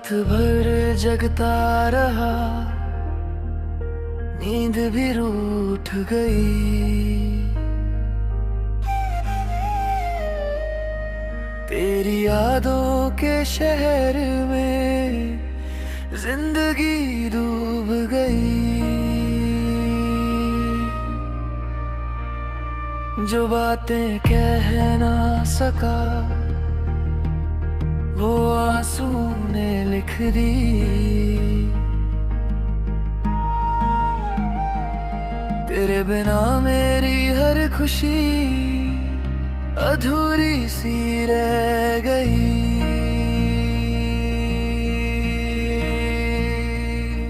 रात भर जगता रहा, नींद भी रूठ गई। तेरी यादों के शहर में जिंदगी डूब गई। जो बातें कह ना सका वो आंसू ने लिख दी। तेरे बिना मेरी हर खुशी अधूरी सी रह गई।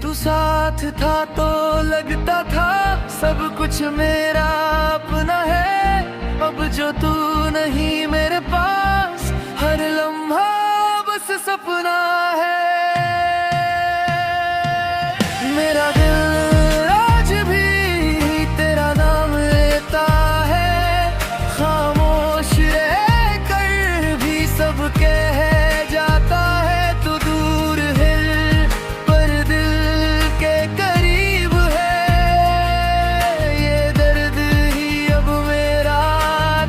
तू साथ था तो लगता था सब कुछ मेरा अपना है। अब जो तू नहीं मेरे पास, हर लम्हा बस सपना है। मेरा दिल आज भी तेरा नाम लेता है, खामोश रह कर भी सब कह जाता है। तू दूर है पर दिल के करीब है, ये दर्द ही अब मेरा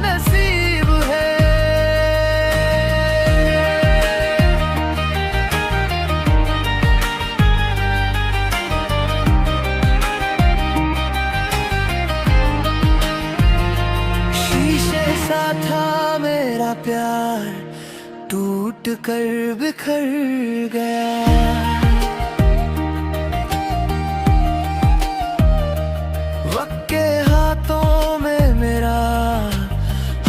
नसीब है। शीशे सा था मेरा प्यार, टूट कर बिखर गया। वक्त के हाथों में मेरा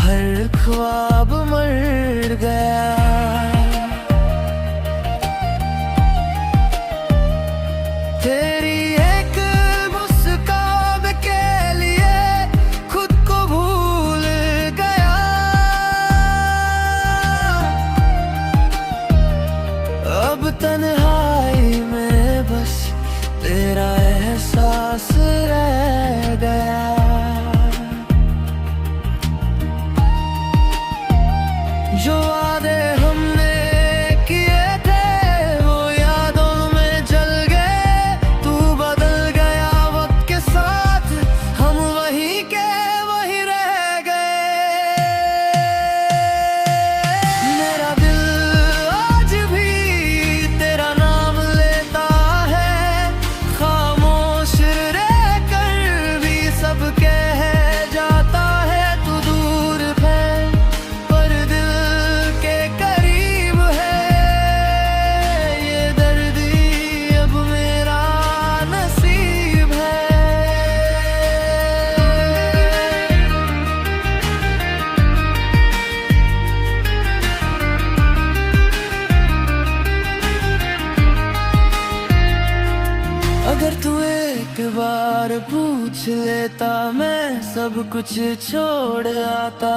हर ख्वाब मर गया। तेरी एक मुस्कान के लिए खुद को भूल गया। अब तन्हाई में बस तेरा एहसास रह गया। जो वादे हमने किए थे वो यादों में जल गए। तू बदल गया वक्त के साथ, हम वहीं के वहीं रह गए। मेरा दिल आज भी तेरा नाम लेता है, खामोश रह कर भी सब कह जाता है। तू दूर है पर दिल के करीब है, ये दर्द ही अब मेरा नसीब है। अगर तू एक बार पूछ लेता मैं सब कुछ छोड़ आता।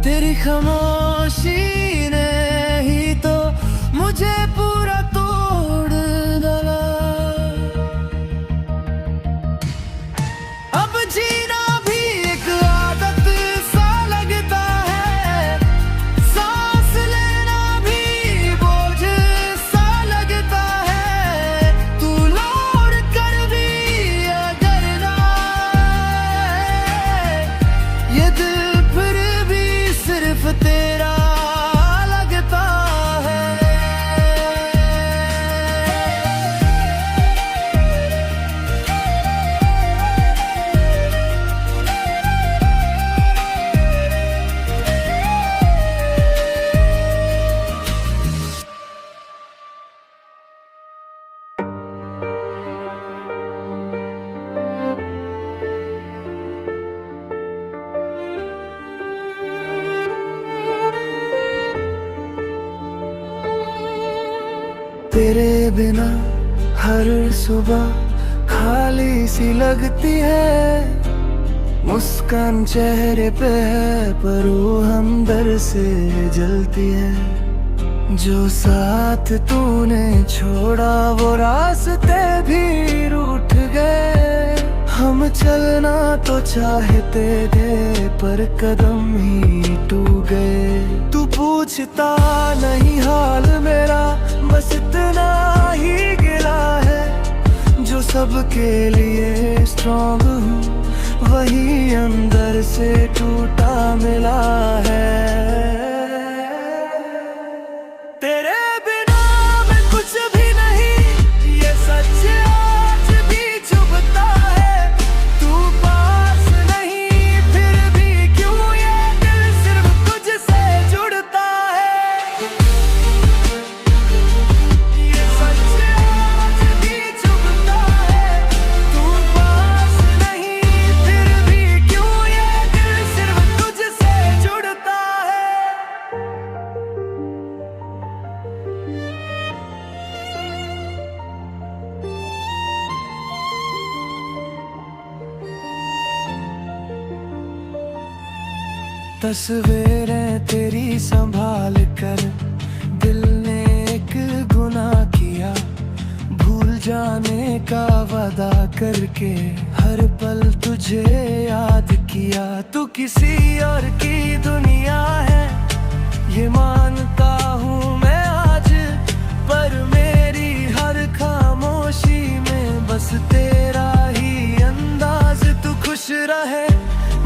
तेरी खामोशी ने ही तो मुझे पूरा तोड़ डाला। अब जीना भी एक आदत सा लगता है, सांस लेना भी बोझ सा लगता है। तू लौट कर भी अगर ना आए, ये दिल फिर भी सिर्फ तेरा लगता है। तेरे बिना हर सुबह खाली सी लगती है। मुस्कान चेहरे पे है पर वो हमदर से जलती है। जो साथ तूने छोड़ा वो रास्ते भी रूठ गए। हम चलना तो चाहते थे पर कदम ही टूट गए। तू पूछता नहीं हाल मेरा, बस इतना ही गिला है जो सबके लिए स्ट्रॉन्ग हूँ वही अंदर से टूटा मिला है। तेरे बिना मैं कुछ भी नहीं, ये सच आज भी चुभता है। तू पास नहीं फिर भी क्यों ये दिल सिर्फ तुझसे जुड़ता है। ये सच आज भी चुभता है। तू पास नहीं फिर भी क्यों ये दिल सिर्फ तुझसे जुड़ता है। तस्वीरें तेरी संभाल कर दिल ने एक गुनाह किया, भूल जाने का वादा करके हर पल तुझे याद किया। तू किसी और की दुनिया है ये मानता हूँ मैं आज, पर मेरी हर खामोशी में बस तेरा ही अंदाज। तू खुश रहे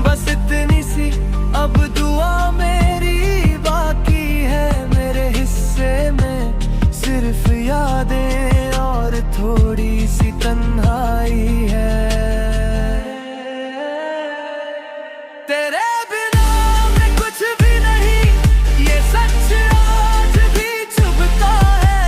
बस इतनी सी अब दुआ मेरी बाकी है। मेरे हिस्से में सिर्फ यादें और थोड़ी सी तन्हाई है। तेरे बिना मैं कुछ भी नहीं, ये सच आज भी चुभता है।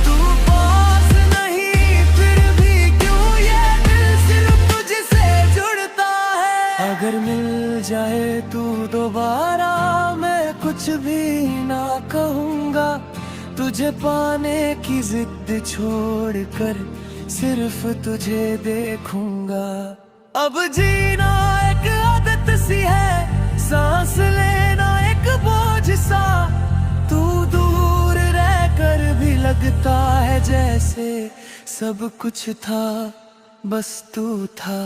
तू पास नहीं फिर भी क्यों ये दिल सिर्फ तुझसे जुड़ता है। अगर मिल जाए तू दोबारा मैं कुछ भी ना कहूँगा, तुझे पाने की जिद छोड़कर सिर्फ तुझे देखूंगा। अब जीना एक आदत सी है, सांस लेना एक बोझ सा। तू दूर रहकर भी लगता है जैसे सब कुछ था बस तू था।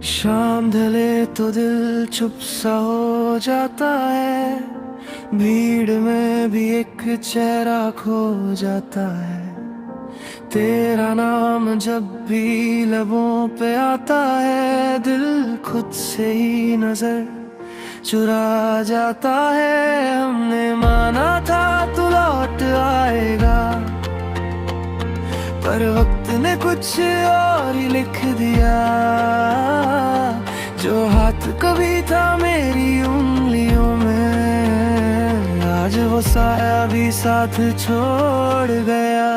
शाम ढले तो दिल चुप सा हो जाता है, भीड़ में भी एक चेहरा खो जाता है। तेरा नाम जब भी लबों पे आता है, दिल खुद से ही नजर चुरा जाता है। हमने माना था तू लौट आएगा, पर वक्त ने कुछ और ही लिख दिया। जो हाथ कभी था मेरी उंगलियों में, आज वो साया भी साथ छोड़ गया।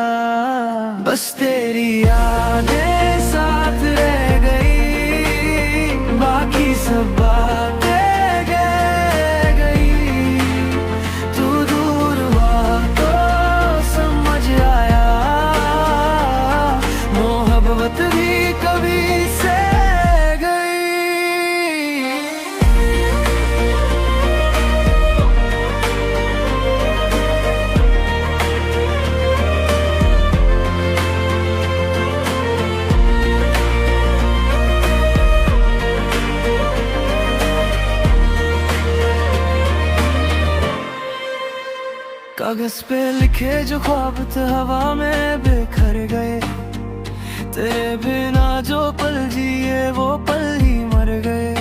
बस तेरी यादें साथ रह गई, बाकी सब बातें रह गई। तू दूर हुआ तो समझ आया, मोहब्बत भी कभी से गई। कागज पे लिखे जो ख्वाब थे हवा में बिखर गए। तेरे बिना जो पल जिए वो पल ही मर गए।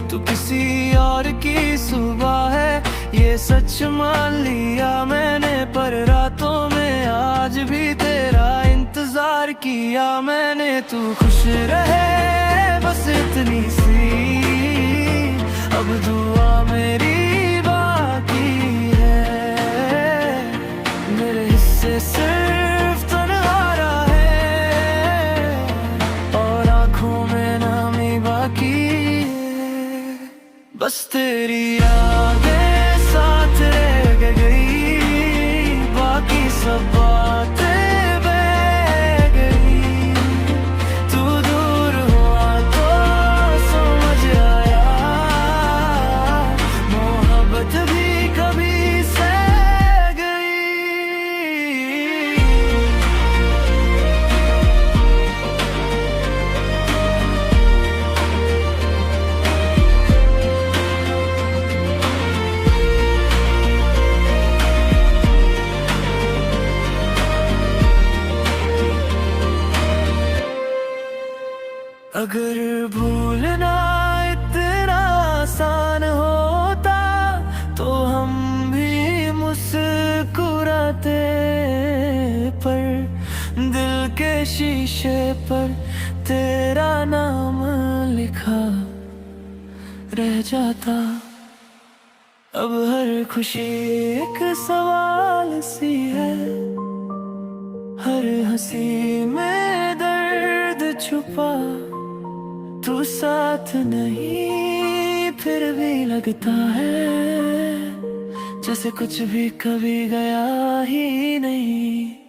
तू किसी और की सुबह है ये सच मान लिया मैंने, पर रातों में आज भी तेरा इंतजार किया मैंने। तू खुश रहे बस इतनी सी अब दुआ मेरी बाकी है। मेरे हिस्से सिर्फ तन्हारा है और आंखों में नामी बाकी है। अगर भूलना इतना आसान होता तो हम भी मुस्कुराते, पर दिल के शीशे पर तेरा नाम लिखा रह जाता। अब हर खुशी एक सवाल सी है, हर हंसी में दर्द छुपा। तू साथ नहीं फिर भी लगता है जैसे कुछ भी कभी गया ही नहीं।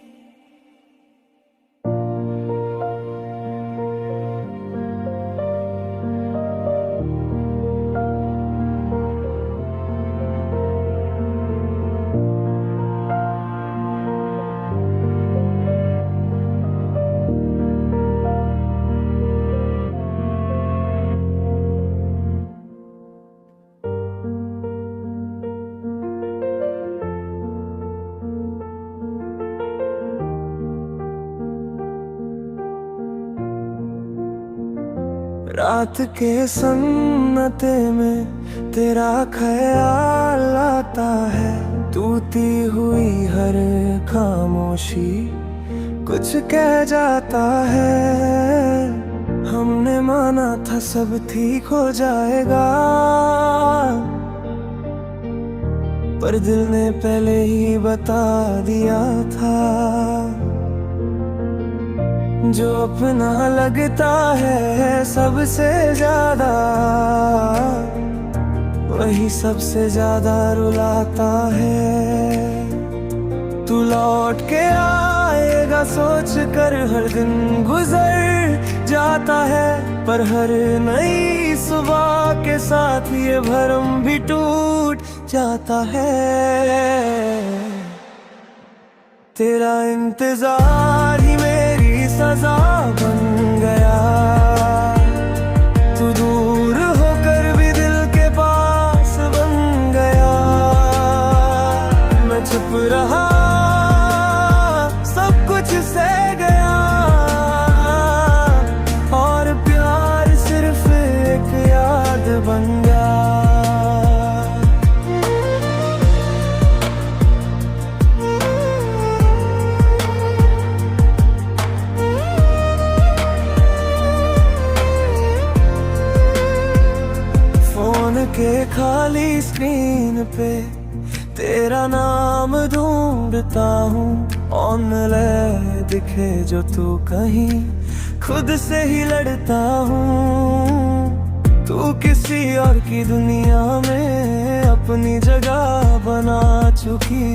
रात के सन्नाटे में तेरा ख्याल आता है, टूटी हुई हर खामोशी कुछ कह जाता है। हमने माना था सब ठीक हो जाएगा, पर दिल ने पहले ही बता दिया था। जो अपना लगता है सबसे ज्यादा, वही सबसे ज्यादा रुलाता है। तू लौट के आएगा सोच कर हर दिन गुजर जाता है, पर हर नई सुबह के साथ ये भरम भी टूट जाता है। तेरा इंतजार ही मेरी सजा बन गया, तू दूर होकर भी दिल के पास बन गया। मैं चुप रहा सब कुछ सह गया, और प्यार सिर्फ एक याद बन गया। के खाली स्क्रीन पे तेरा नाम ढूंढता हूँ, ऑनलाइन दिखे जो तू कहीं खुद से ही लड़ता हूँ। तू किसी और की दुनिया में अपनी जगह बना चुकी,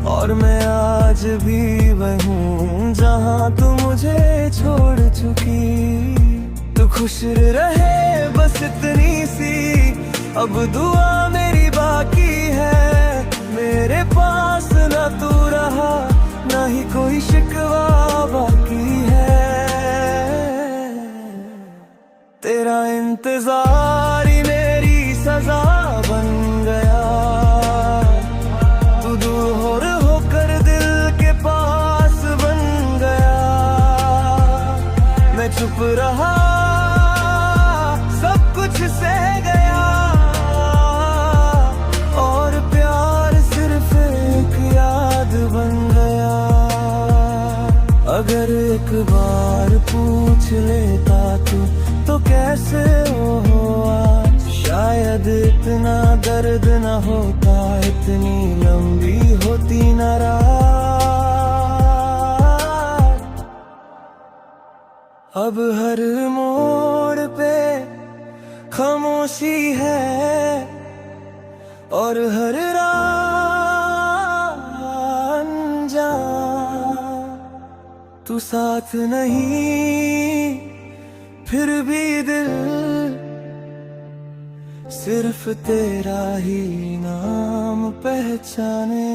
और मैं आज भी वही हूँ जहाँ तू मुझे छोड़ चुकी। तू खुश रहे बस इतनी सी अब दुआ मेरी बाकी है। मेरे पास ना तू रहा ना ही कोई शिकवा बाकी है। तेरा इंतजार ही मेरी सजा बन गया, तू दूर होकर दिल के पास बन गया। मैं चुप रहा सब कुछ सह गया, और प्यार सिर्फ एक याद बन गया। अगर एक बार पूछ लेता तू तो कैसे हुआ, शायद इतना दर्द न होता, इतनी लंबी होती न रात। अब हर मोड़ पे खामोशी है, और हर रात अनजान। तू साथ नहीं फिर भी दिल सिर्फ तेरा ही नाम पहचाने।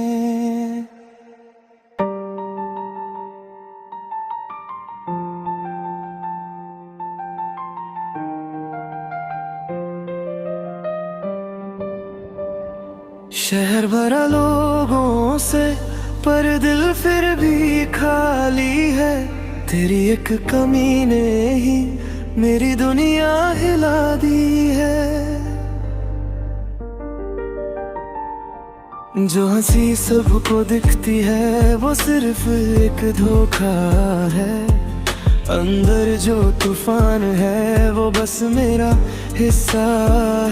शहर भरा लोगों से पर दिल फिर भी खाली है। तेरी एक कमी ने ही मेरी दुनिया हिला दी है। जो हंसी सबको दिखती है वो सिर्फ एक धोखा है। अंदर जो तूफान है वो बस मेरा हिस्सा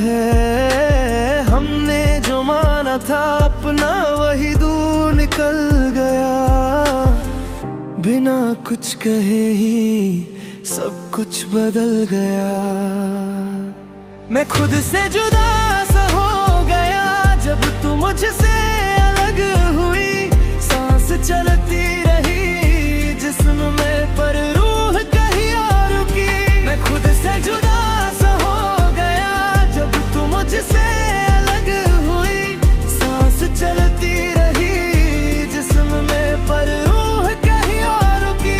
है। हमने जो माना था अपना वही दूर निकल गया। बिना कुछ कहे ही सब कुछ बदल गया। मैं खुद से जुदा सा हो गया जब तू मुझसे अलग हुई। सांस चलती रही जिस्म में पर रूह कहीं और रुकी। मैं खुद से जुदा सा हो गया जब तू मुझसे अलग हुई। सांस चलती रही जिस्म में पर रूह कहीं और रुकी।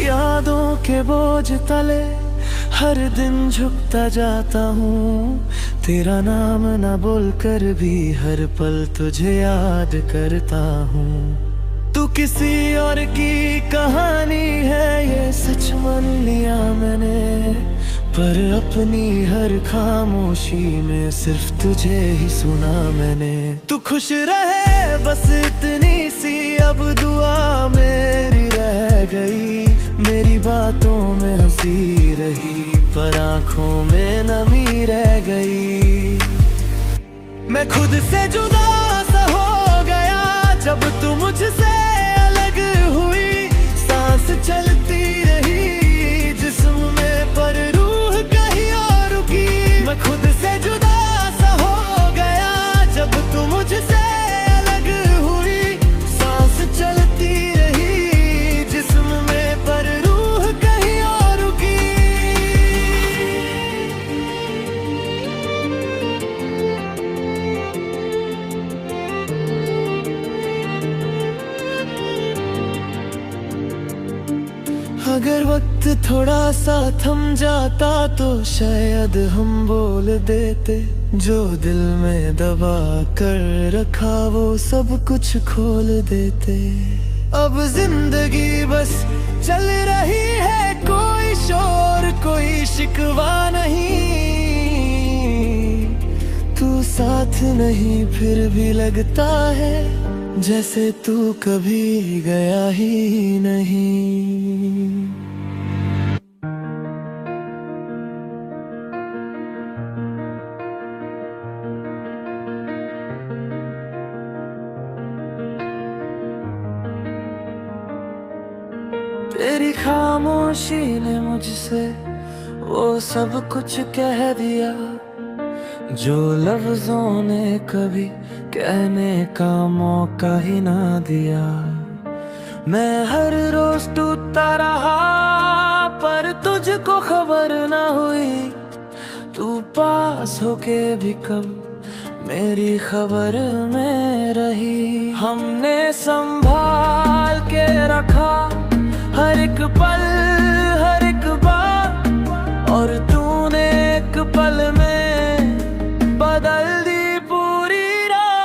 यादों के बोझ तले हर दिन झुकता जाता हूँ। तेरा नाम न बोलकर भी हर पल तुझे याद करता हूँ। तू किसी और की कहानी है ये सच मान लिया मैंने। पर अपनी हर खामोशी में सिर्फ तुझे ही सुना मैंने। तू खुश रहे बस इतनी सी अब दुआ मेरी रह गई। मेरी बातों में हंसी रही पर आंखों में नमी रह गई। मैं खुद से जुदा सा हो गया जब तू मुझसे अलग हुई। सांस चलती रही जिस्म में पर रूह कहीं और रुकी। मैं खुद से जुदा सा हो गया जब तू मुझसे अलग हुई। सांस चलती रही जिस्म में पर रूह कहीं और रुकी। अगर वक्त थोड़ा सा थम जाता तो शायद हम बोल देते। जो दिल में दबा कर रखा वो सब कुछ खोल देते। अब जिंदगी बस चल रही है कोई शोर कोई शिकवा नहीं। तू साथ नहीं फिर भी लगता है जैसे तू कभी गया ही नहीं। तेरी खामोशी ने मुझसे वो सब कुछ कह दिया जो लफ्जों ने कभी कहने का मौका ही ना दिया। मैं हर रोज टूटता रहा पर तुझको खबर ना हुई। तू पास होके भी कब मेरी खबर में रही। हमने संभाल के रखा हर एक पल हर एक बात। और तूने एक पल में बदल दी पूरी रात।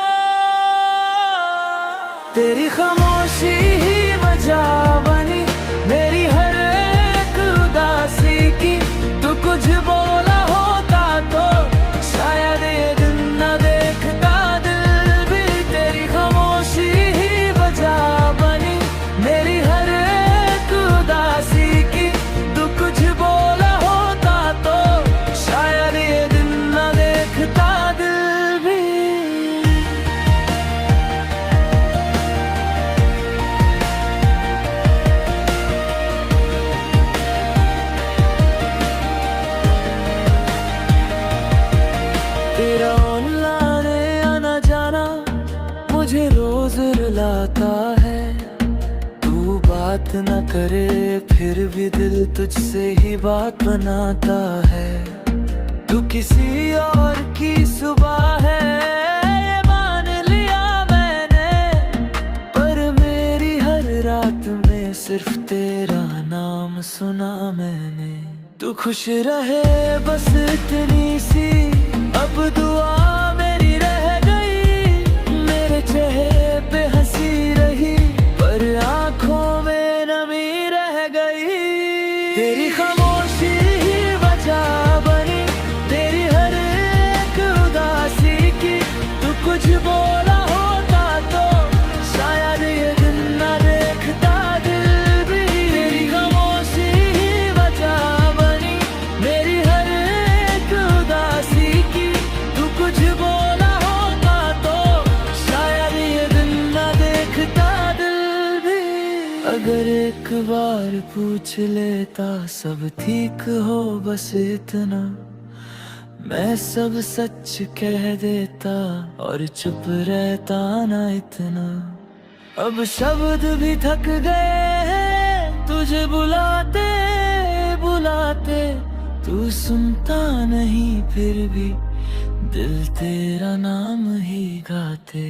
तेरी खामोशी ही वजह बनी मेरी हर एक उदासी की। तू कुछ बोला होता तो शायद ये दिन न देखता दिल भी। तेरी खामोशी ही वजह बनी मेरी हर एक उदासी की। तू कुछ बोला होता तो शायद ये दिन न देखता दिल भी। तेरा ऑनलाइन आना जाना मुझे रोज रुलाता है। तू बात न करे फिर भी दिल तुझसे ही बात बनाता है। तू किसी और सुना मैंने। तू खुश रहे बस इतनी सी अब दुआ मेरी रह गई। मेरे चेहरे पे हंसी रही पर आंखों में नमी रह गई। तेरी खामोशी ही वजह बनी तेरी हर एक उदासी की। तू कुछ बोला होता तो शायद ये दिन न देखता दिल भी। तेरी खामोशी ही वजह बनी मेरी हर एक उदासी की। तू कुछ बोला होता तो शायद ये दिन न देखता दिल भी। अगर एक बार पूछ लेता सब ठीक हो बस इतना, मैं सब सच कह देता और चुप रहता ना इतना। अब शब्द भी थक गए हैं तुझे बुलाते बुलाते। तू सुनता नहीं फिर भी दिल तेरा नाम ही गाते।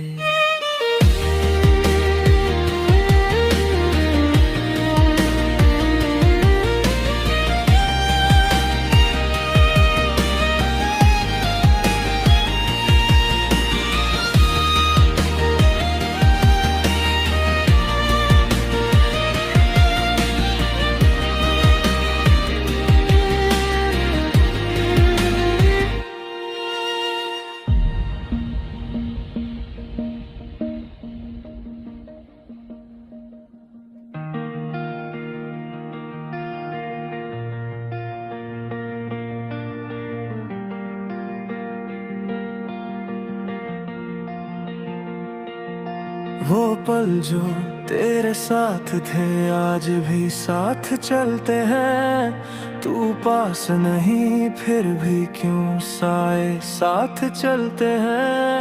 वो पल जो तेरे साथ थे आज भी साथ चलते हैं। तू पास नहीं फिर भी क्यों साए साथ चलते हैं।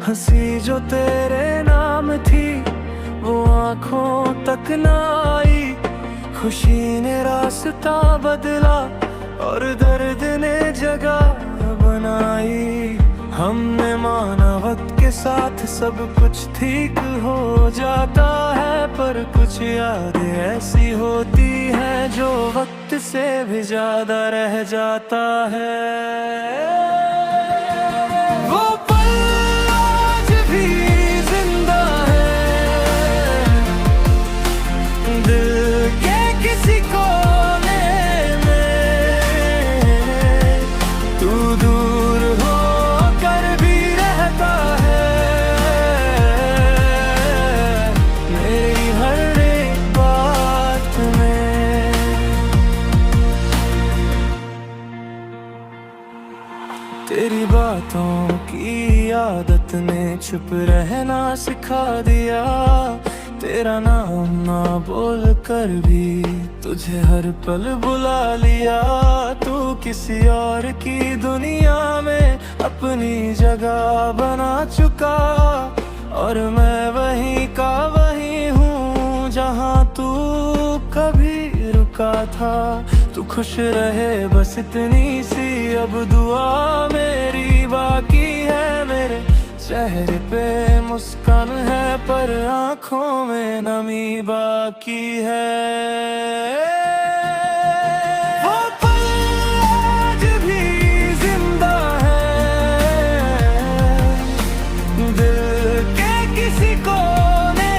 हंसी जो तेरे नाम थी वो आंखों तक न आई। खुशी ने रास्ता बदला और दर्द ने जगह बनाई। हमने माना वक्त के साथ सब कुछ ठीक हो जाता है, पर कुछ यादें ऐसी होती हैं जो वक्त से भी ज्यादा रह जाता है। वो पल आज भी जिंदा है दिल के किसी कोने में। तू दूर हो तेरी बातों की आदत ने चुप रहना सिखा दिया। तेरा नाम ना बोल कर भी तुझे हर पल बुला लिया। तू किसी और की दुनिया में अपनी जगह बना चुका और मैं वहीं का वहीं हूँ जहाँ तू कभी रुका था। तू खुश रहे बस इतनी सी अब दुआ मेरी बाकी है। मेरे चेहरे पे मुस्कान है पर आंखों में नमी बाकी है। वो पल आज भी जिंदा है दिल के किसी कोने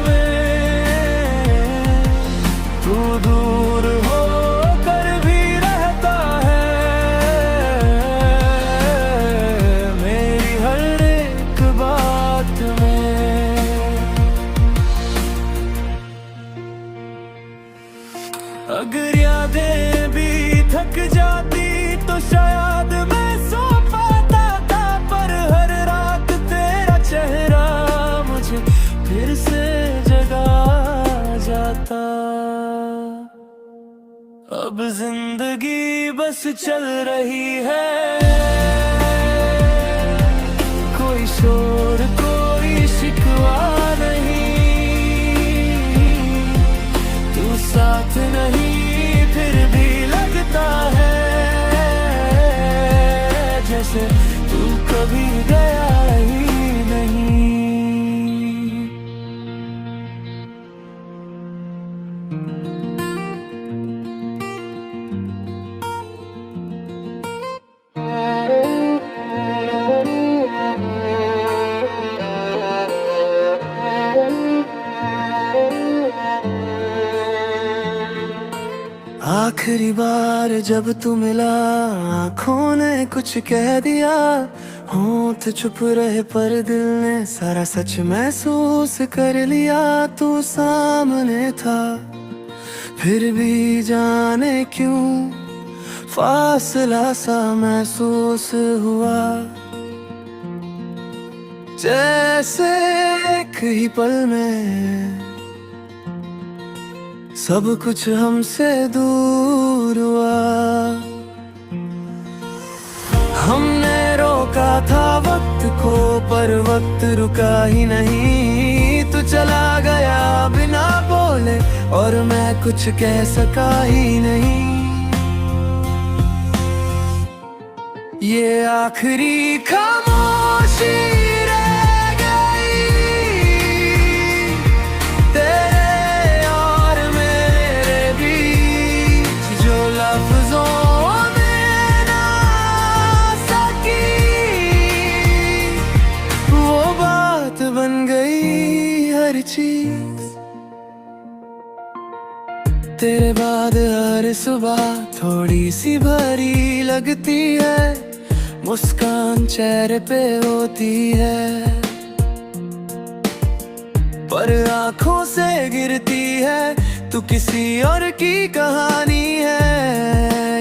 में। तू दूर हो अगर यादें भी थक जाती तो शायद मैं सो पाता था, पर हर रात तेरा चेहरा मुझे फिर से जगा जाता। अब जिंदगी बस चल रही है, कोई शोर कोई शिकवा नहीं। तू साथ नहीं फिर भी लगता है जैसे तू कभी गया ही नहीं। बार जब तू मिला, आंखों ने कुछ कह दिया। होंठ चुप रहे पर दिल ने सारा सच महसूस कर लिया। तू सामने था फिर भी जाने क्यों फासला सा महसूस हुआ। जैसे एक ही पल में सब कुछ हमसे दूर हुआ। हमने रोका था वक्त को पर वक्त रुका ही नहीं। तू चला गया बिना बोले और मैं कुछ कह सका ही नहीं। ये आखिरी खामोशी रह गई तेरे और मेरे बीच, जो लफ्जों में ना सकी वो बात बन गई हर चीज। तेरे बाद हर सुबह थोड़ी सी भरी लगती है, मुस्कान चेहरे पे होती है पर आंखों से गिरती है। तू किसी और की कहानी है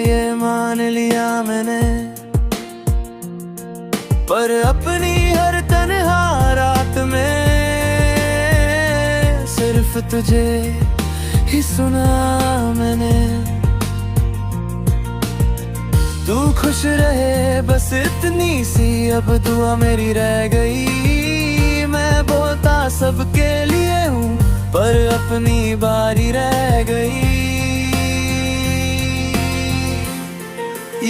ये मान लिया मैंने, पर अपनी हर तन्हा रात में सिर्फ तुझे ही सुना मैंने। तू खुश रहे बस इतनी सी अब दुआ मेरी रह गई। मैं बोलता सबके लिए हूँ पर अपनी बारी रह गई।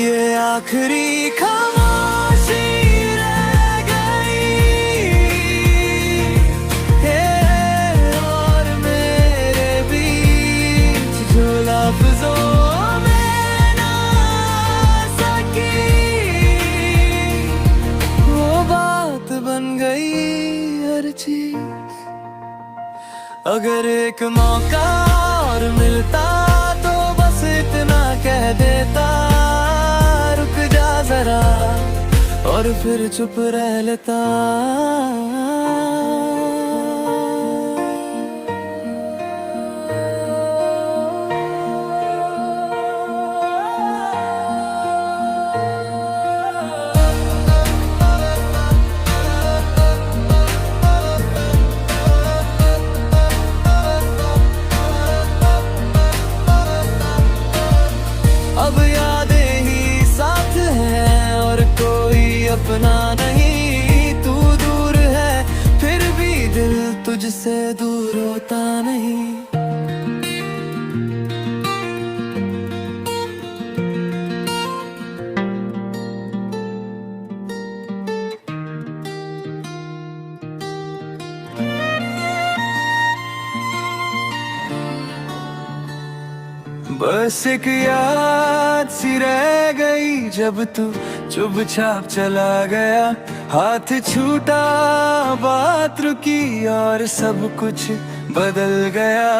ये आखिरी खामोशी रह गई है और मेरे बीच, जो लफ्जों बन गई हर चीज। अगर एक मौका और मिलता तो बस इतना कह देता, रुक जा जरा और फिर चुप रह लेता। अब यादें ही साथ हैं और कोई अपना नहीं। तू दूर है फिर भी दिल तुझसे दूर होता नहीं। बस एक याद सी रह गई जब तू चुपचाप चला गया। हाथ छूटा बात रुकी और सब कुछ बदल गया।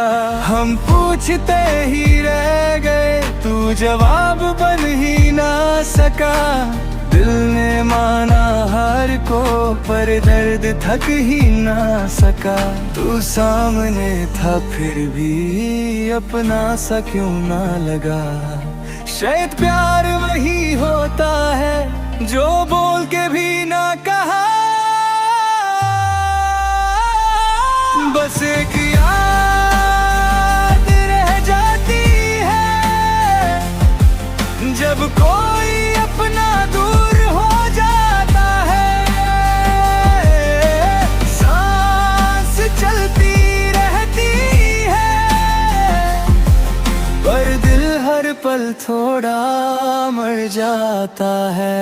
हम पूछते ही रह गए तू जवाब बन ही ना सका। दिल ने माना हार को पर दर्द थक ही ना सका। तू सामने था फिर भी अपना सा क्यों ना लगा। शायद प्यार वही होता है जो बोल के भी ना कहा। बस एक याद रह जाती है जब कोई अपना दूर हो जाता है। सांस चलती रहती है पर दिल हर पल थोड़ा मर जाता है।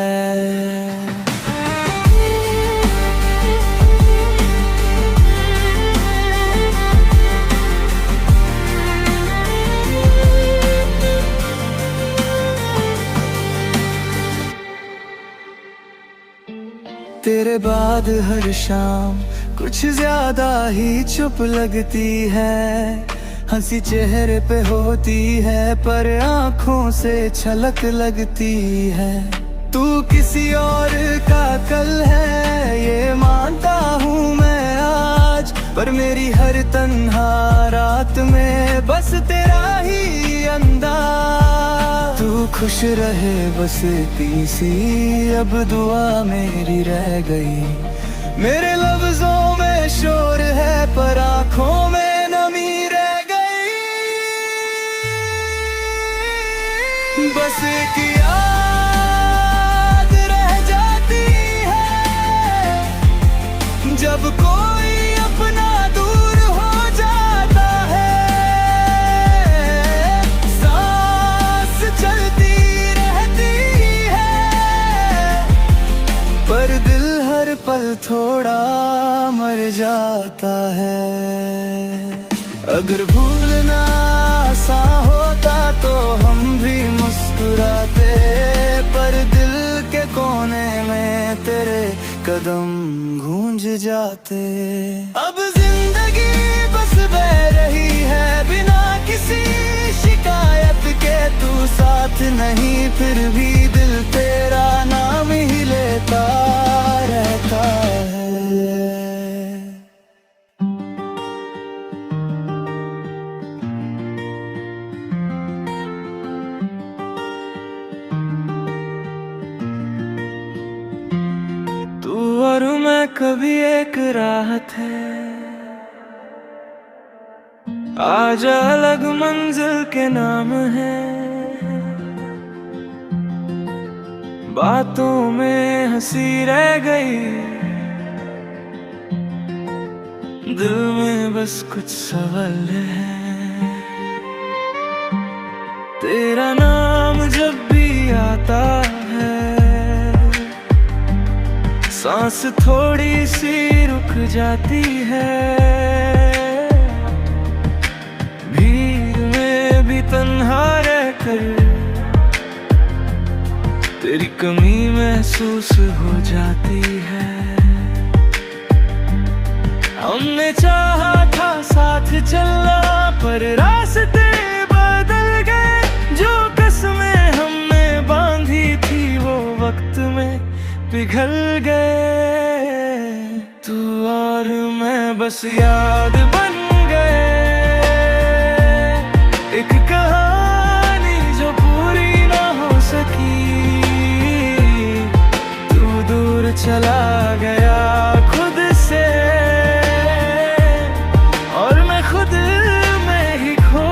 तेरे बाद हर शाम कुछ ज्यादा ही चुप लगती है। हंसी चेहरे पे होती है पर आंखों से छलक लगती है। तू किसी और का कल है ये मानता हूँ मैं आज, पर मेरी हर तन्हा रात में बस तेरा ही अंदाज। तू खुश रहे बस इतनी सी अब दुआ मेरी रह गई। मेरे लफ्जों में शोर है पर आंखों में नमी रह गई। बस एक याद रह जाती है जब कोई अपना दूर हो जाता है। सांस चलती रहती है पर दिल हर पल थोड़ा मर जाता है। अगर भूलना आसान होता तो हम भी मुस्कुराते, पर दिल के कोने में तेरे कदम गूंज जाते। अब जिंदगी बस बह रही है बिना किसी शिकायत के। तू साथ नहीं फिर भी दिल तेरा नाम ही लेता रहता है। तू और मैं कभी एक राहत है, आज अलग मंजिल के नाम है। बातों में हंसी रह गई, दिल में बस कुछ सवाल है। तेरा नाम जब भी आता है सांस थोड़ी सी रुक जाती है। भीड़ में भी तन्हा रहकर तेरी कमी महसूस हो जाती है। हमने चाहा था साथ चलना पर रास्ते बदल गए। जो कसमें हमने बांधी थी वो वक्त में पिघल गए। तू और मैं बस याद बन गए, एक कहानी जो पूरी ना हो सकी। तू दूर चला गया खुद से और मैं खुद में ही खो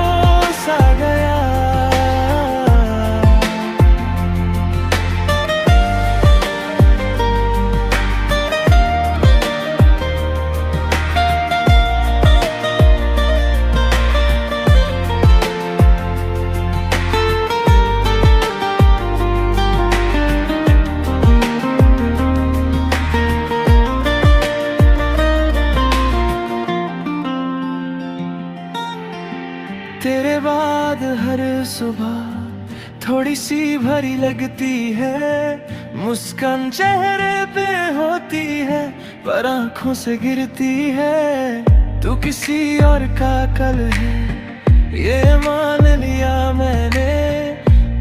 सा गया। तेरे बाद हर सुबह थोड़ी सी भरी लगती है। मुस्कान चेहरे पे होती है पर आंखों से गिरती है। तू किसी और का कल है ये मान लिया मैंने,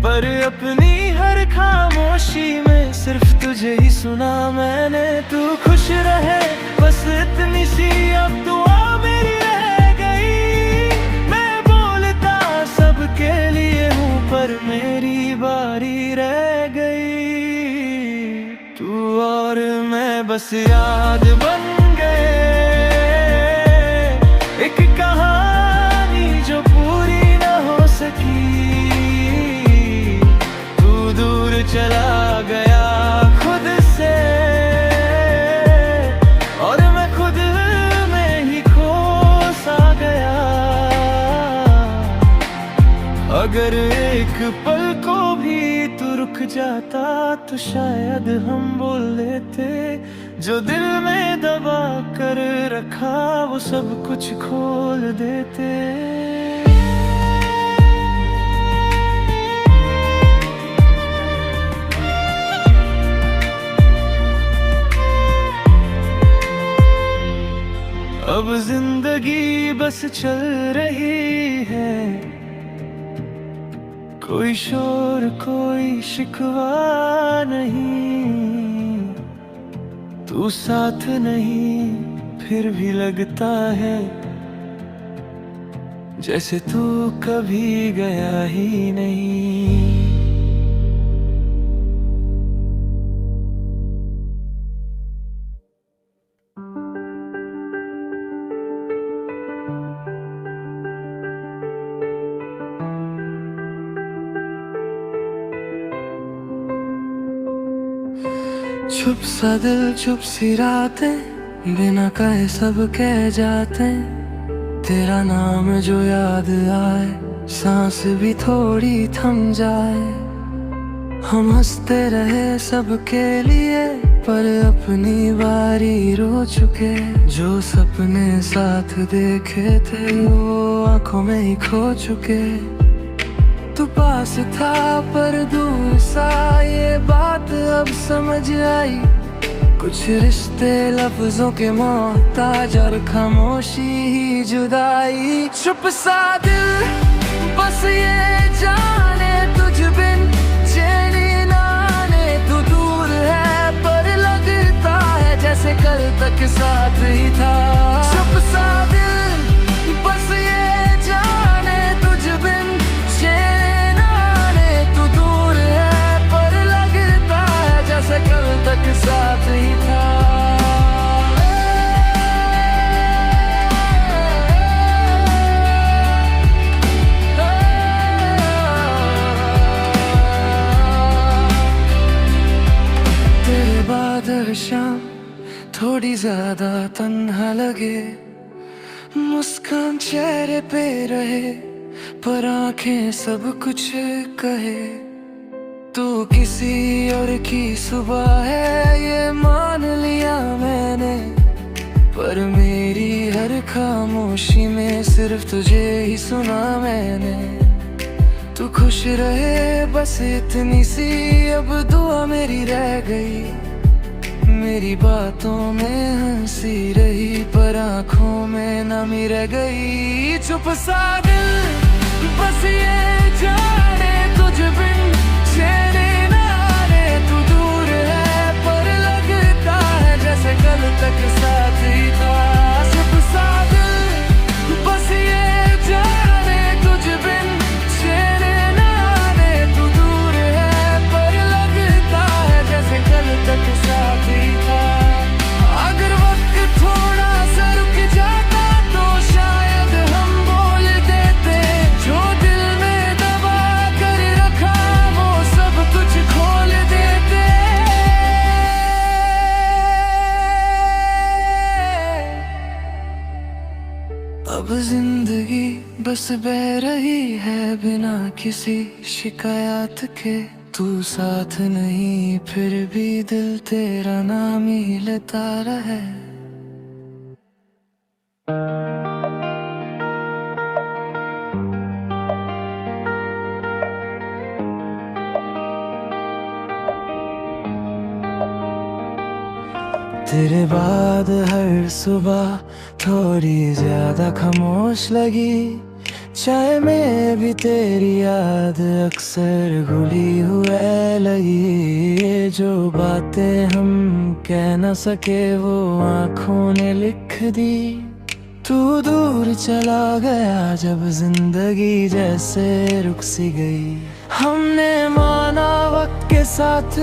पर अपनी हर खामोशी में सिर्फ तुझे ही सुना मैंने। तू खुश रहे बस इतनी सी अब दुआ मेरी रह गई। मैं बोलता सबके लिए हूँ पर मेरी बारी रह गई। तू और मैं बस याद बन गए, एक कहानी जो पूरी ना हो सकी। तू दूर चला गया खुद से और मैं खुद में ही खो सा गया। अगर एक पल को भी तू रुक जाता तो शायद हम बोल लेते। जो दिल में दबा कर रखा वो सब कुछ खोल देते। अब जिंदगी बस चल रही है, कोई शोर कोई शिकवा नहीं। तू साथ नहीं फिर भी लगता है जैसे तू कभी गया ही नहीं। चुप सा दिल चुप सी रातें, बिना कहे सब कह जाते। तेरा नाम जो याद आए, सांस भी थोड़ी थम जाए। हम हंसते रहे सबके लिए, पर अपनी बारी रो चुके। जो सपने साथ देखे थे वो आंखों में ही खो चुके। तू पास था पर दूर सा, ये बात अब समझ आई। कुछ रिश्ते लफ्जों के मोहताज और खामोशी ही जुदाई। चुप सा दिल बस ये जाने, तुझ बिन चैनी ना आने। तू दूर है पर लगता है जैसे कल तक साथ ही था। चुप सा दिल बस ये जाने, तुझ बिन चैनी ना आने। तू दूर है पर लगता है जैसे कल तक साथ ही था। तेरे बाद हर शाम थोड़ी ज्यादा तन्हा लगे। मुस्कान चेहरे पे रहे पर आंखें सब कुछ कहे। तू किसी और की सुबह है ये मान लिया मैंने, पर मेरी हर खामोशी में सिर्फ तुझे ही सुना मैंने। तू खुश रहे बस इतनी सी अब दुआ मेरी रह गई। मेरी बातों में हंसी रही पर आंखों में नमी रह गई। चुप सा दिल बस ये जाने, तुझ बिन चैनी ना आने। तू दूर है पर लगता है जैसे कल तक साथ ही था। चुप सा दिल बस ये जाने, तुझ बिन चैनी ना आने। तू दूर है पर लगता है जैसे कल तक साथ ही था। अगर वक्त थोड़ा सा रुक जाता तो शायद हम बोल देते। जो दिल में दबा कर रखा वो सब कुछ खोल देते। अब जिंदगी बस बह रही है बिना किसी शिकायत के। तू साथ नहीं फिर भी दिल तेरा नाम ही लेता रहे। तेरे बाद हर सुबह थोड़ी ज्यादा खामोश लगी। चाय में भी तेरी याद अक्सर घुली हुए लगी। ये जो बातें हम कह न सके वो आँखों ने लिख दी। तू दूर चला गया जब जिंदगी जैसे रुक सी गई। हमने माना वक्त के साथ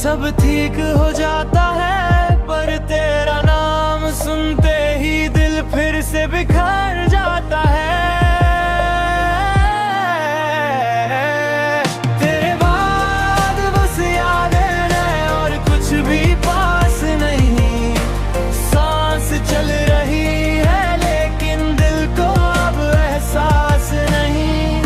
सब ठीक हो जाता है, पर तेरा नाम सुनते ही दिल फिर से बिखर जाता है। तेरे बाद बस यादें हैं और कुछ भी पास नहीं। सांस चल रही है लेकिन दिल को अब एहसास नहीं।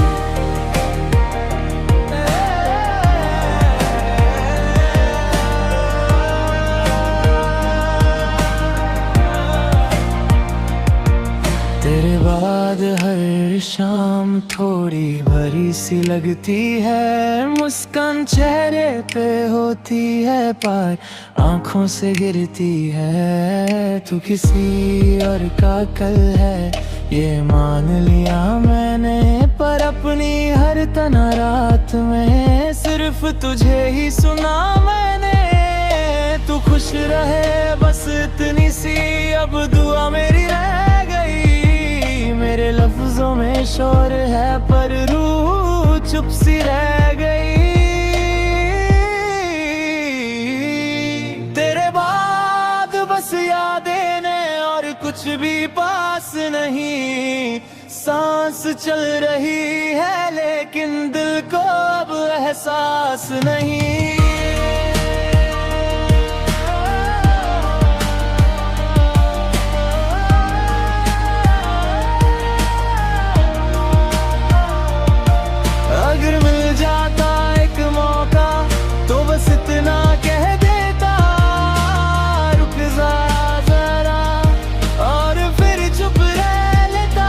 तेरे याद हर शाम थोड़ी भरी सी लगती है। मुस्कान चेहरे पे होती है पार आंखों से गिरती है। तू किसी और का कल है ये मान लिया मैंने, पर अपनी हर तना रात में सिर्फ तुझे ही सुना मैंने। तू खुश रहे बस इतनी सी अब दुआ मेरी रह गई। मेरे लफ्जों में शोर है पर रूह चुप सी रह गई। तेरे बाद बस यादें ने और कुछ भी पास नहीं। सांस चल रही है लेकिन दिल को अब एहसास नहीं। अगर मिल जाता एक मौका तो बस इतना कह देता, रुक जा जरा और फिर चुप रह लेता।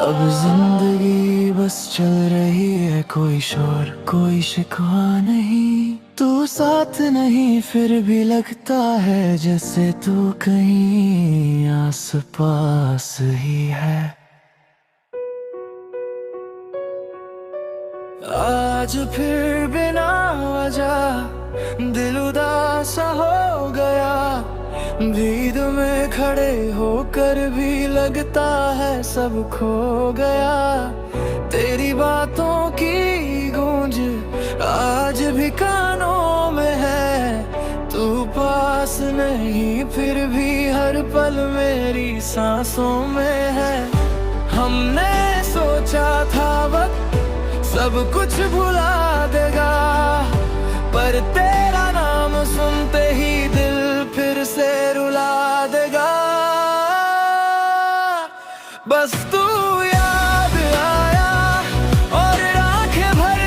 अब जिंदगी बस चल रही है, कोई शोर कोई शिकवा नहीं। तू साथ नहीं फिर भी लगता है जैसे तू कहीं आस पास ही है। आज फिर बिना वजह दिल उदास हो गया। भीड़ में खड़े होकर भी लगता है सब खो गया। तेरी बातों की गूंज आज भी कानों में है। तू पास नहीं फिर भी हर पल मेरी सांसों में है। हमने सोचा था वक्त सब कुछ भुला देगा, पर तेरा नाम सुनते ही दिल फिर से रुला देगा। बस तू याद आया और आंखें भर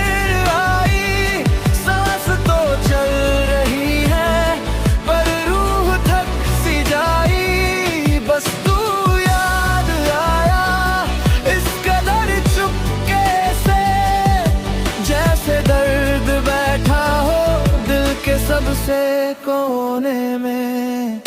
आई। सांस तो चल रही है पर रूह थक सी जाई। बस तू याद आया इस कदर चुपके से, जैसे दर्द बैठा हो दिल के सबसे कोने में।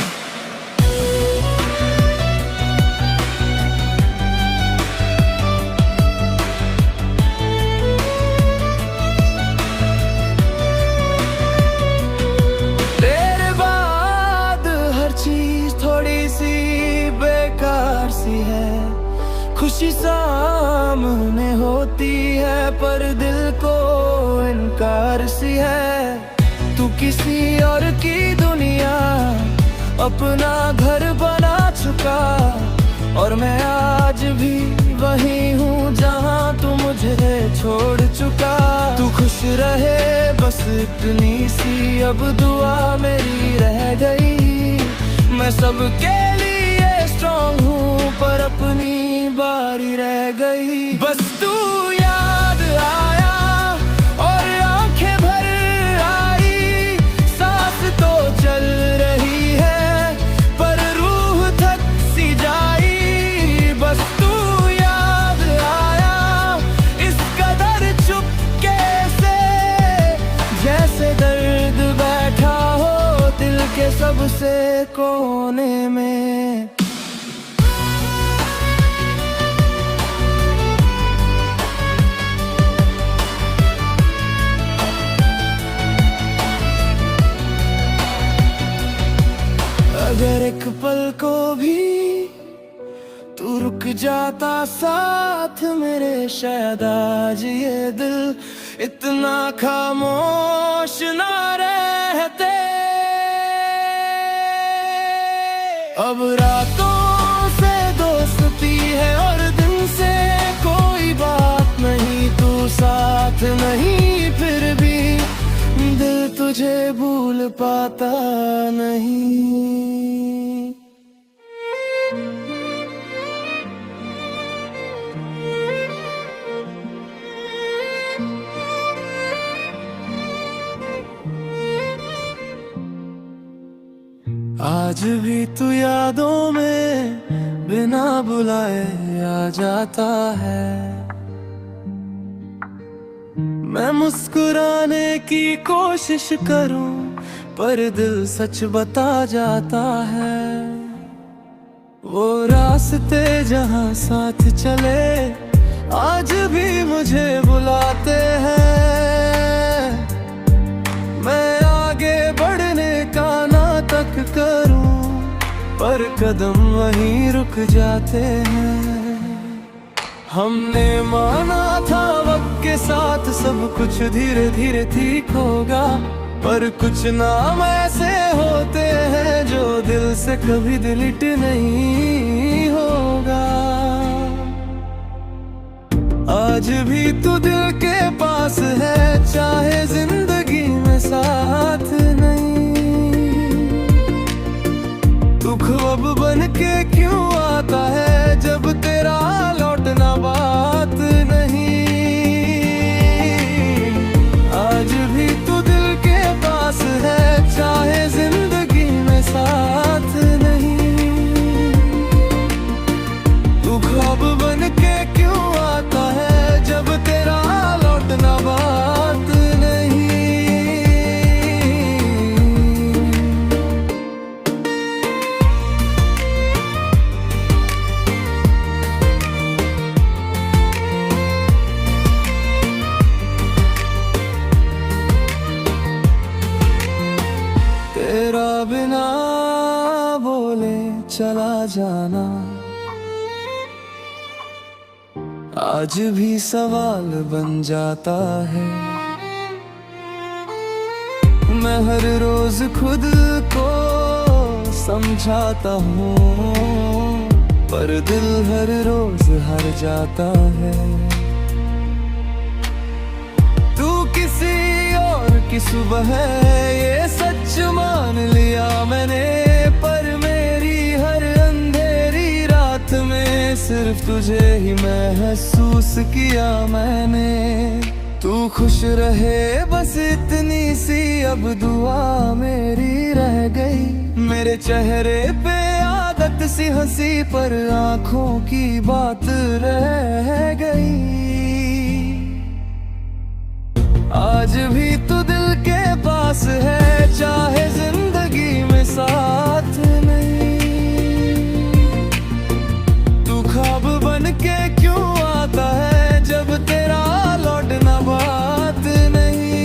तेरे बाद हर चीज थोड़ी सी बेकार सी है। खुशी सामने होती है पर दिल को इनकार सी है। तू किसी और की दुनिया अपना घर बना चुका, और मैं आज भी वही हूँ जहाँ तू मुझे छोड़ चुका। तू खुश रहे बस इतनी सी अब दुआ मेरी रह गई। मैं सबके लिए स्ट्रांग हूँ पर अपनी बारी रह गई। बस तू याद आया और आंखें भर आई। सांस तो चल रही है पर रूह थक सी जाई। बस तू याद आया इस कदर चुपके से, जैसे दर्द बैठा हो दिल के सबसे कोने में। अगर एक पल को भी तू रुक जाता साथ मेरे, शायद आज ये दिल इतना खामोश ना रहते। अब रातों से दोस्ती है और दिन से कोई बात नहीं। तू साथ नहीं फिर भी दिल तुझे भूल पाता नहीं। आज भी तू यादों में बिना बुलाए आ जाता है। मैं मुस्कुराने की कोशिश करूं पर दिल सच बता जाता है। वो रास्ते जहां साथ चले आज भी मुझे बुलाते हैं। मैं आगे बढ़ने का नाटक करूं पर कदम वहीं रुक जाते हैं। हमने माना था वक्त के साथ सब कुछ धीरे धीरे ठीक होगा, पर कुछ नाम ऐसे होते हैं जो दिल से कभी डिलीट नहीं होगा। आज भी तू दिल के पास है चाहे जिंदगी में साथ नहीं। तू ख्वाब बन के क्यों आता है जब तेरा लौटना बात नहीं। आज भी तू दिल के पास है चाहे जिंदगी में साथ नहीं। तू ख्वाब बन के क्यों आता है जब तेरा लौटना बात नहीं। तेरा बिना बोले चला जाना आज भी सवाल बन जाता है। मैं हर रोज खुद को समझाता हूँ पर दिल हर रोज हार जाता है। तू किसी और की सुबह है ये सच मान लिया मैंने, पर मेरी हर अंधेरी रात में सिर्फ तुझे ही महसूस किया मैंने। तू खुश रहे बस इतनी सी अब दुआ मेरी रह गई। मेरे चेहरे पे आदत सी हंसी पर आंखों की बात रह गई। आज भी तू दिल के पास है चाहे जिंदगी में साथ नहीं। तू ख्वाब बन के क्यों आता है जब तेरा लौटना बात नहीं।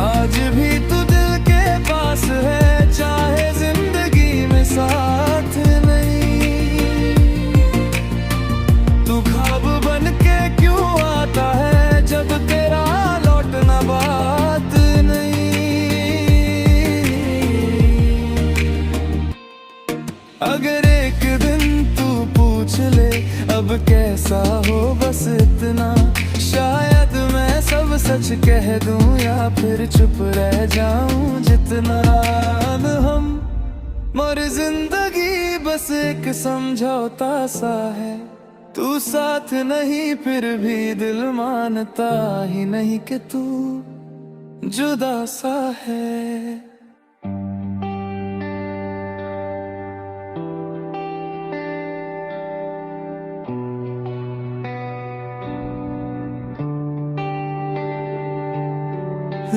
आज भी तू दिल के पास है चाहे जिंदगी में साथ नहीं। तू ख्वाब बन के क्यों आता है जब तेरा लौटना बात नहीं। अगर एक दिन तू पूछ ले अब कैसा हो बस इतना, शायद मैं सब सच कह दूं या फिर चुप रह जाऊं जितना। हम मर जिंदगी बस एक समझौता सा है। तू साथ नहीं फिर भी दिल मानता ही नहीं कि तू जुदा सा है।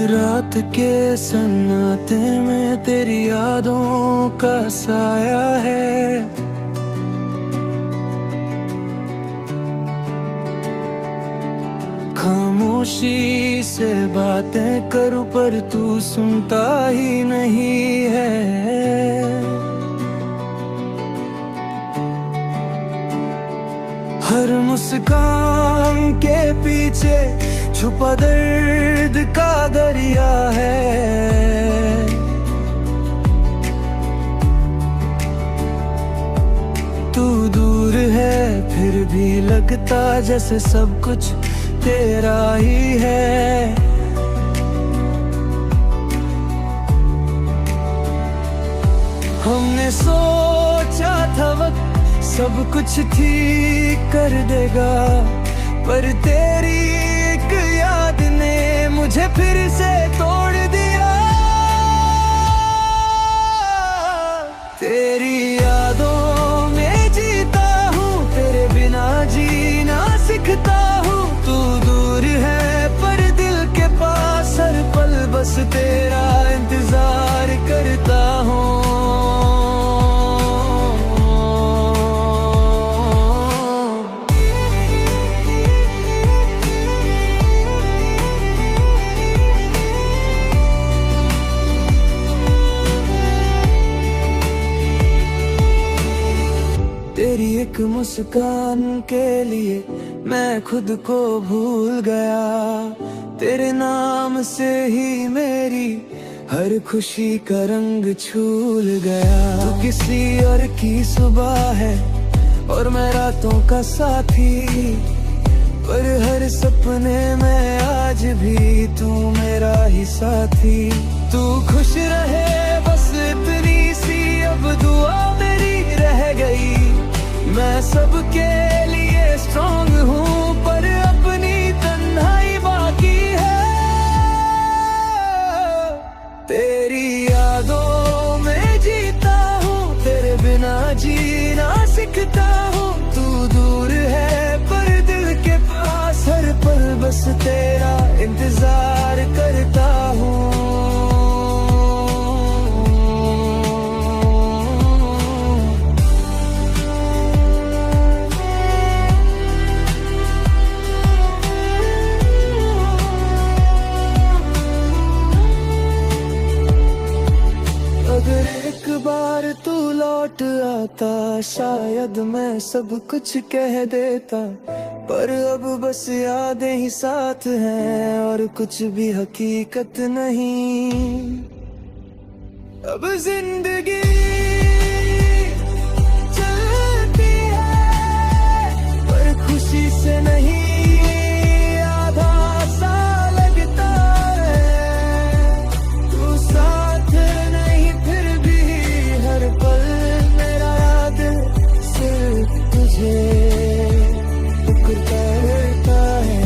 रात के सन्नाटे में तेरी यादों का साया है। खामोशी से बातें करूं पर तू सुनता ही नहीं है। हर मुस्कान के पीछे छुपा दर्द का दरिया है। तू दूर है फिर भी लगता जैसे सब कुछ तेरा ही है। हमने सोचा था वक्त सब कुछ ठीक कर देगा, पर तेरी एक याद ने मुझे फिर से तोड़ दिया। एक मुस्कान के लिए मैं खुद को भूल गया। तेरे नाम से ही मेरी हर खुशी का रंग छूल गया। तू किसी और की सुबह है और मैं रातों का साथी, पर हर सपने में आज भी तू मेरा ही साथी। तू खुश रहे बस इतनी सी अब दुआ मेरी रह गई। मैं सबके लिए स्ट्रॉन्ग हूँ पर अपनी तन्हाई बाकी है। तेरी यादों में जीता हूँ, तेरे बिना जीना सीखता हूँ। तू दूर है पर दिल के पास हर पल बस तेरा इंतजार करता हूँ। अगर एक बार तू लौट आता शायद मैं सब कुछ कह देता, पर अब बस यादें ही साथ हैं और कुछ भी हकीकत नहीं। अब जिंदगी चलती है पर खुशी से नहीं। आधा सा लगता है तू साथ नहीं, फिर भी हर पल मेरा याद सिर्फ तुझे करता है।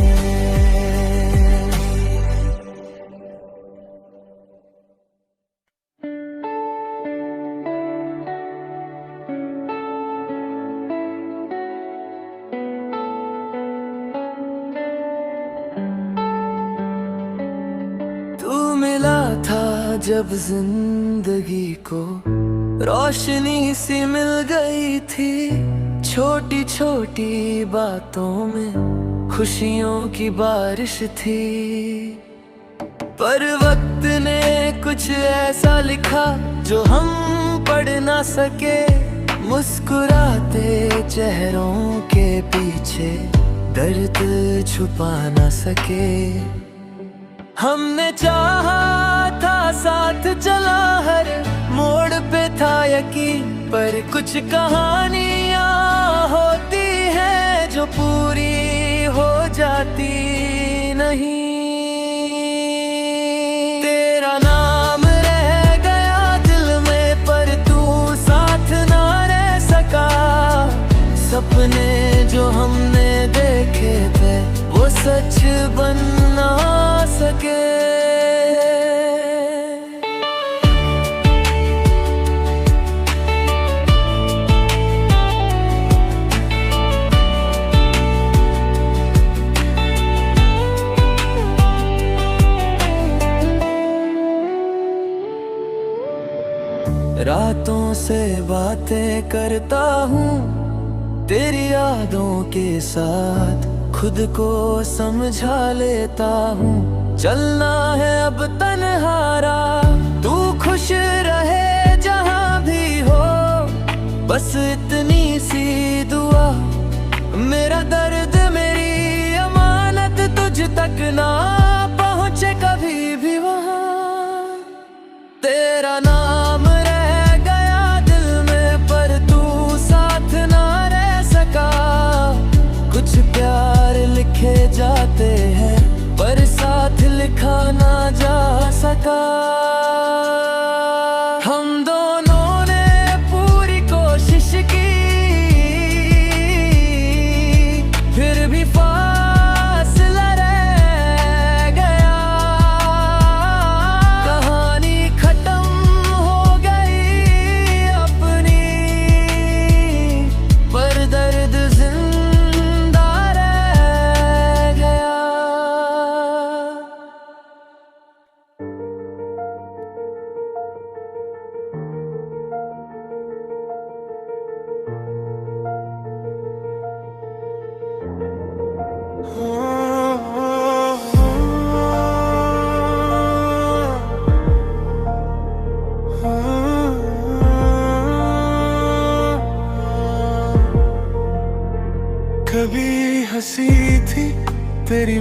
तू मिला था जब जिंदगी को रोशनी सी मिल गई थी। छोटी छोटी बातों में खुशियों की बारिश थी, पर वक्त ने कुछ ऐसा लिखा जो हम पढ़ ना सके। मुस्कुराते चेहरों के पीछे दर्द छुपा ना सके। हमने चाहा था साथ चला हर मोड़ पे था यकीन, पर कुछ कहानियां होती हैं जो पूरी हो जाती नहीं। तेरा नाम रह गया दिल में पर तू साथ ना रह सका। सपने जो हमने देखे थे वो सच बन ना सके। रातों से बातें करता हूँ तेरी यादों के साथ, खुद को समझा लेता हूँ। चलना है अब तन्हारा, तू खुश रहे जहाँ भी हो। बस इतनी सी दुआ, मेरा दर्द मेरी अमानत तुझ तक ना पहुँचे कभी भी वहाँ। तेरा नाम रह गया दिल में पर तू साथ ना रह सका। कुछ प्यार लिखे जाते हैं पर साथ लिखा ना जा सका। हम दोनों ने पूरी कोशिश की फिर भी फासला रह गया। कहानी खत्म हो गई अपनी, पर दर्द जिंदा रह गया।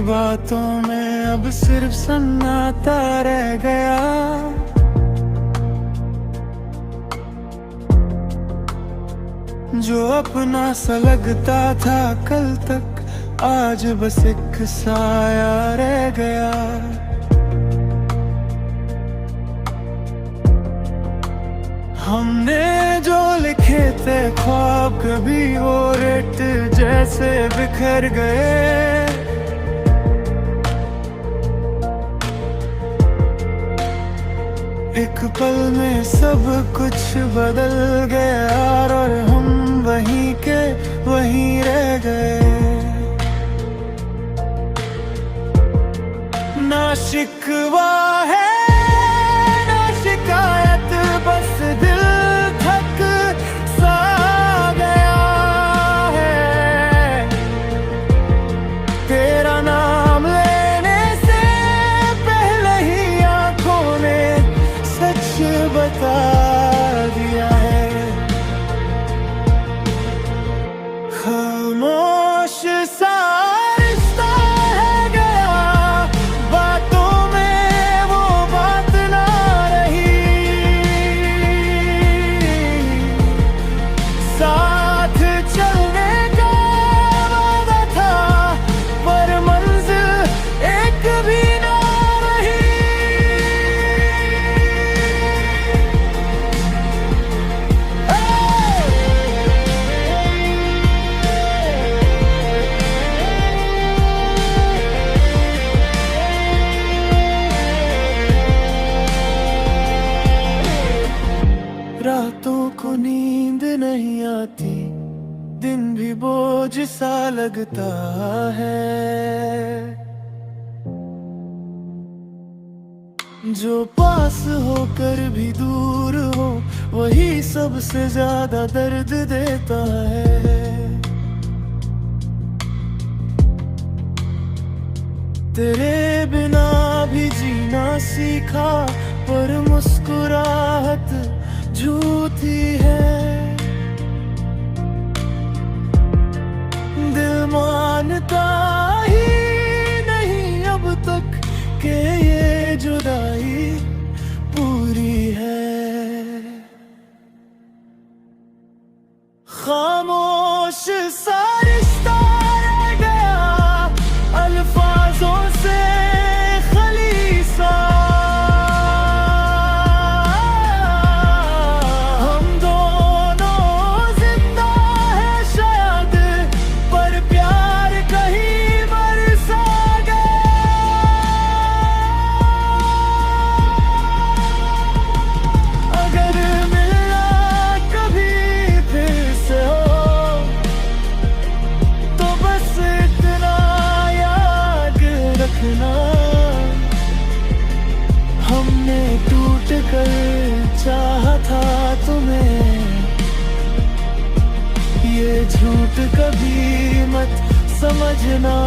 बातों में अब सिर्फ सन्नाटा रह गया। जो अपना सा लगता था कल तक, आज बस एक साया रह गया। हमने जो लिखे थे ख्वाब कभी वो रेत जैसे बिखर गए। एक पल में सब कुछ बदल गया और हम वहीं के वहीं रह गए। ना शिकवा है ना शिकायत, बस दिल थक सा गया है। तेरा नाम लेने से पहले ही आंखों ने सच बता दिया है। खामोश सा रिश्ता है गया, बातों में वो बात ना रही। साथ चलने का वादा था पर मंजिल एक भी ना रही। रातों को नींद नहीं आती, दिन भी बोझ सा लगता है। जो पास होकर भी दूर हो वही सबसे ज्यादा दर्द देता है। तेरे बिना भी जीना सीखा पर मुस्कुराहट झूठी है। दिल मानता ही नहीं अब तक कि ये जुदाई पूरी है। खामोश सा रिश्ता रह गया, अल्फाजों से खली सा। हम दोनों जिंदा है शायद, पर प्यार कहीं मर सा गया। अगर मिलना कभी फिर से हो तो बस इतना याद रखना, हमने टूट कर चाहा था तुम्हें। ये झूठ कभी मत समझना।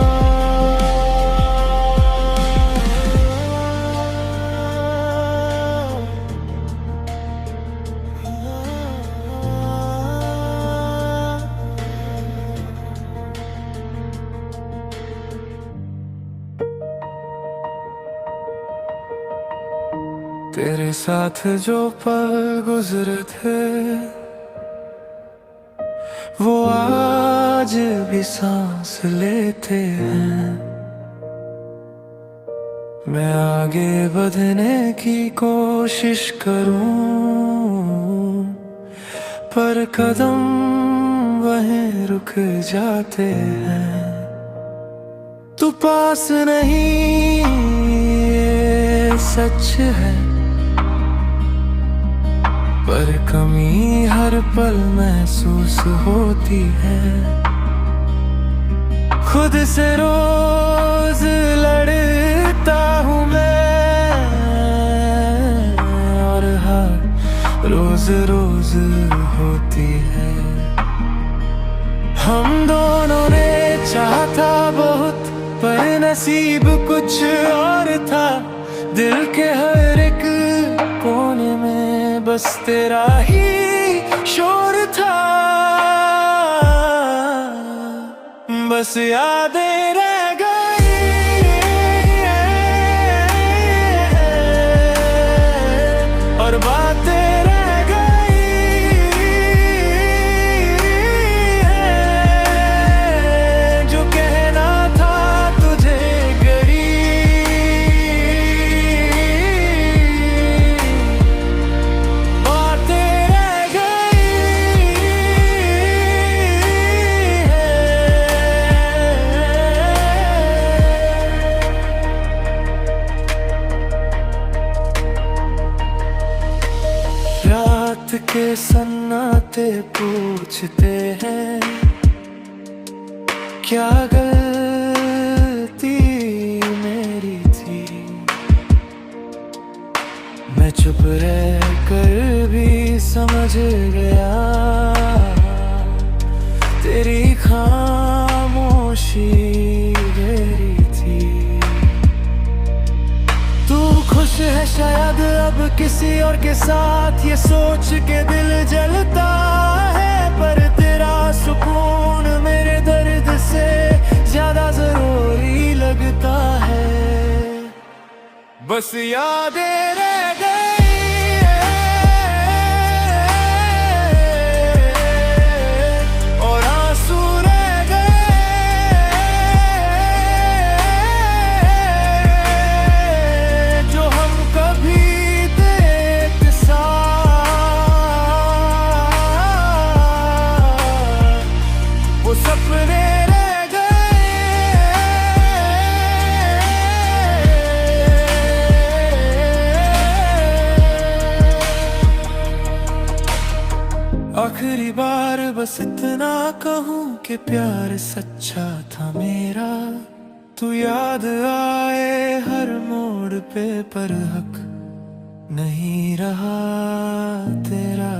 तेरे साथ जो पल गुजरे थे वो आज भी सांस लेते हैं। मैं आगे बढ़ने की कोशिश करूं पर कदम वहीं रुक जाते हैं। तू पास नहीं ये सच है, पर कमी हर पल महसूस होती है। खुद से रोज लड़ता हूँ मैं और हर रोज रोज होती है। हम दोनों ने चाहा बहुत पर नसीब कुछ और था। दिल के हर एक कोने में बस तेरा ही शोर था। बस यादें रह गई के सन्नाटे पूछते हैं, क्या गलती मेरी थी। मैं चुप रह कर भी समझ गया, तेरी खामोशी गहरी थी। तू खुश है शायद अब किसी और के साथ, ये सोच के दिल जलता है। पर तेरा सुकून मेरे दर्द से ज्यादा जरूरी लगता है। बस यादें रह गई और आंसू रह गए, जो हम कभी थे एक साथ, वो सपने रह गए। आखिरी बार बस इतना कहूँ कि प्यार सच्चा था मेरा। तू याद आए हर मोड़ पे, पर हक नहीं रहा तेरा।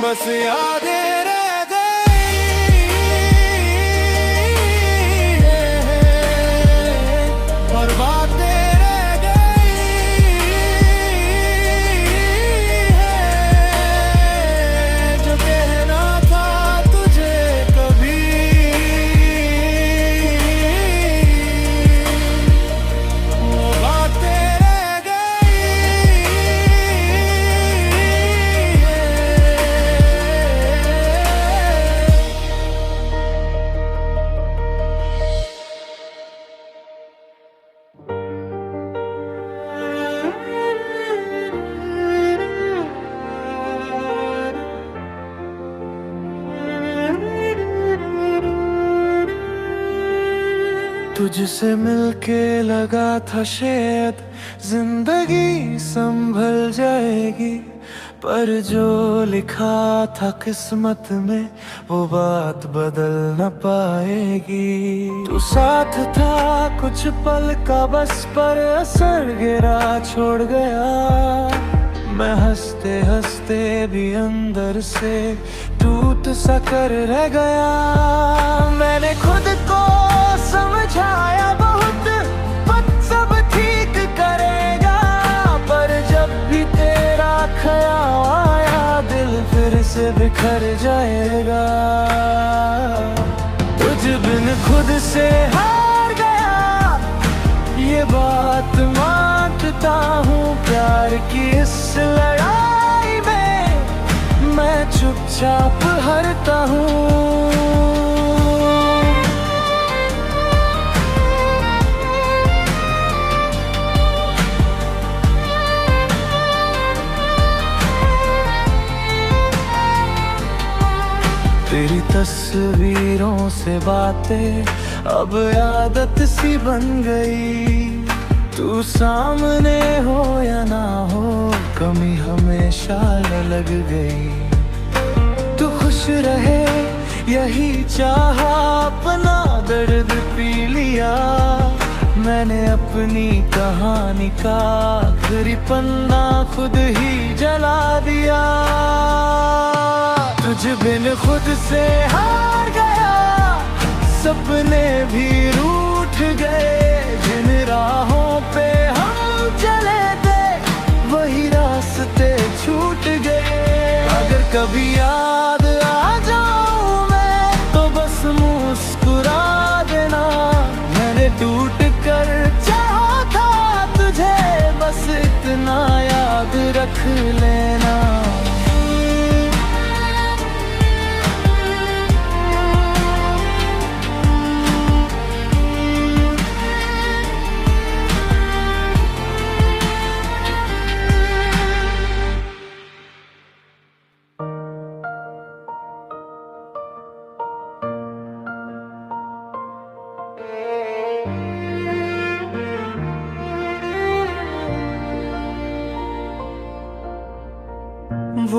बस यादें रह गई और बातें रह गई हैं, जो कहना था तुझे कभी। वो बातें रह गई तुझसे मिलके लगा था शायद जिंदगी संभल जाएगी, पर जो लिखा था किस्मत में वो बात बदल न पाएगी। तू साथ था कुछ पल का बस, पर असर गिरा छोड़ गया। मैं हंसते हंसते भी अंदर से टूट सा कर रह गया। मैंने खुद को समझाया बहुत, वक्त सब ठीक करेगा, पर जब भी तेरा ख्याल आया दिल फिर से बिखर जाएगा। तुझ बिन खुद से हार गया, ये बात मानता हूँ। प्यार की इस लड़ाई में मैं चुपचाप हारता हूँ। तेरी तस्वीरों से बातें अब आदत सी बन गई। तू सामने हो या ना हो, कमी हमेशा लग गई। तू खुश रहे यही चाहा, अपना दर्द पी लिया। मैंने अपनी कहानी का आखिरी पन्ना खुद ही जला दिया। तुझ बिन खुद से हार गया, सपने भी रूठ गए। जिन राहों पे हम चले थे वही रास्ते छूट गए। अगर कभी याद आ जाऊं मैं तो बस मुस्कुरा देना। मैंने टूट कर चाहा था तुझे, बस इतना याद रख लेना।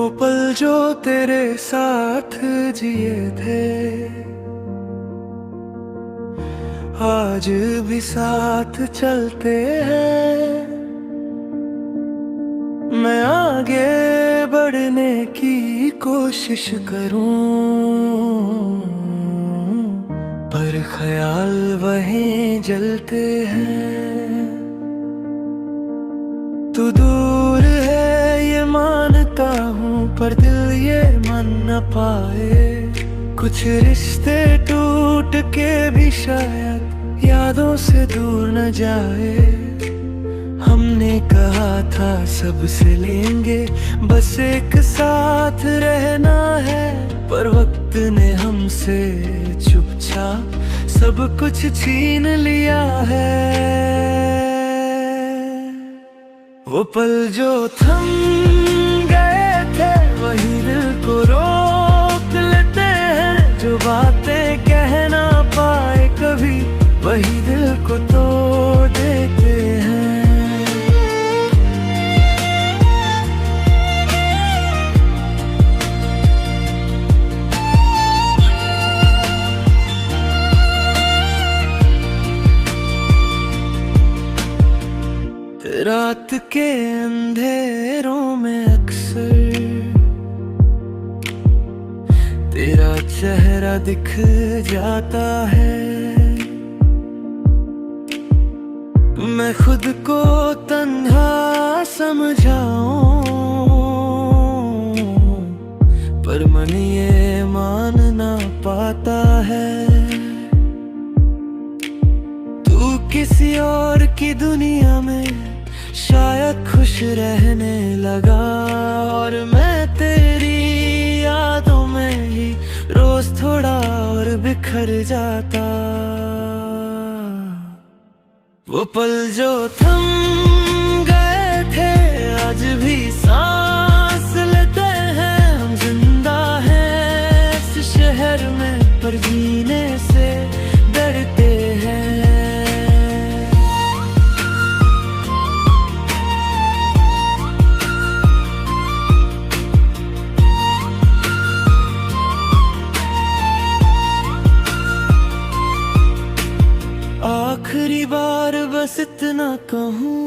वो पल जो तेरे साथ जिए थे, आज भी साथ चलते हैं। मैं आगे बढ़ने की कोशिश करूं, पर ख्याल वहीं जलते हैं। तू दूर है ये मानता हूँ, पर दिल ये मान न पाए। कुछ रिश्ते टूट के भी शायद यादों से दूर न जाए। हमने कहा था सबसे लेंगे, बस एक साथ रहना है, पर वक्त ने हमसे चुपचाप सब कुछ छीन लिया है। वो पल जो थम गए थे, वही दिल को रोक लेते हैं। जो बातें कह ना पाए कभी, वही दिल को तोड़ देते हैं। रात के अंधेरों में अक्सर तेरा चेहरा दिख जाता है। मैं खुद को तन्हा समझाऊं, पर मन ये मान ना पाता है। तू किसी और की दुनिया में शायद खुश रहने लगा, और मैं तेरी यादों में ही रोज थोड़ा और बिखर जाता। वो पल जो थम गए थे, आज भी सांस लेते हैं। हम जिंदा हैं इस शहर में, पर जीने से डरते हैं। आखिरी बार बस इतना कहूं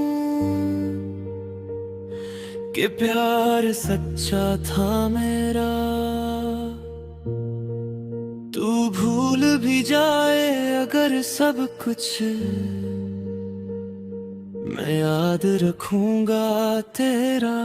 कि प्यार सच्चा था मेरा। तू भूल भी जाए अगर सब कुछ, मैं याद रखूंगा तेरा।